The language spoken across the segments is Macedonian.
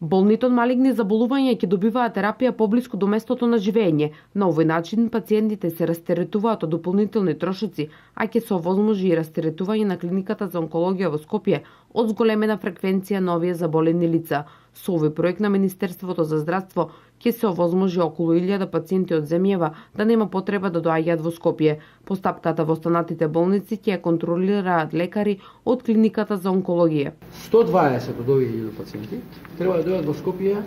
Болните од малигни заболувања ќе добиваат терапија поблиску до местото на живење. На овој начин пациентите се растеретуваат од дополнителни трошоци, а ќе се овозможи и растеретување на клиниката за онкологија во Скопје од зголемена фреквенција на овие заболени лица. Со овој проект на Министерството за здравство ќе се овозможи околу 1000 пациенти од земјава да нема потреба да доаѓаат во Скопје. Постапката во останатите болници ќе ја контролираат лекари од клиниката за онкологија. 120 од овие 1000 пациенти треба да дојдат во Скопје,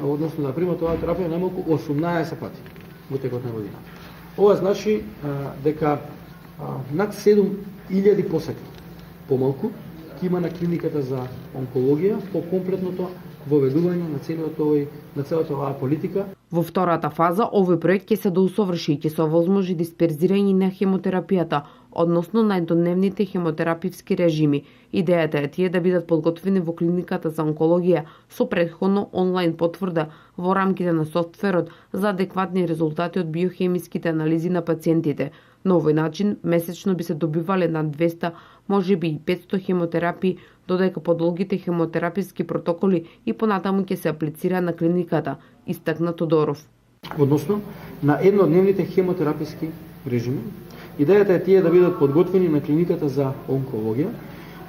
односно да примат оваа терапија најмалку 18 пати во текот на година. Ова значи дека над 7000 посети помалку ќе има на клиниката за онкологија по комплетното воведување на целата оваа политика. Во втората фаза овој проект ќе се доусоврши и ќе се овозможи дисперзирање на хемотерапијата, односно најдневните хемотерапивски режими. Идејата е тие да бидат подготвени во клиниката за онкологија со претходно онлайн потврда во рамките на софтверот за адекватни резултати од биохемиските анализи на пациентите. На овој начин месечно би се добивале над 200, можеби и 500 хемотерапии, додека подолгите хемотераписки протоколи и понатаму ќе се аплицира на клиниката, истакна Тодоров. Односно, на еднодневните хемотераписки режими, идејата е тие да бидат подготвени на клиниката за онкологија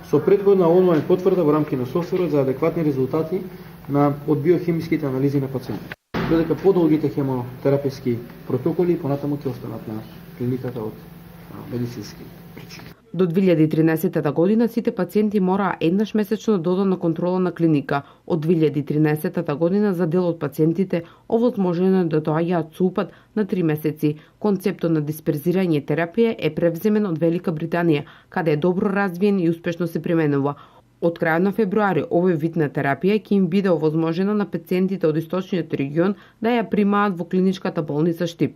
со претходна онлайн потврда во рамки на софтверот за адекватни резултати од биохемиските анализи на пациентите. Додека подолгите хемотераписки протоколи понатаму ќе останат на клиниката од медицински причини. До 2013 година сите пациенти мораа еднаш месечно да одат на контрола на клиника. Од 2013 година за дел од пациентите овозможено да доаѓаат со упат на 3 месеци. Концептот на дисперзирање терапија е превземен од Велика Британија, каде е добро развиен и успешно се применува. Од крајот на февруари овој вид на терапија ќе им биде овозможено на пациентите од источниот регион да ја примаат во клиничката болница Штип.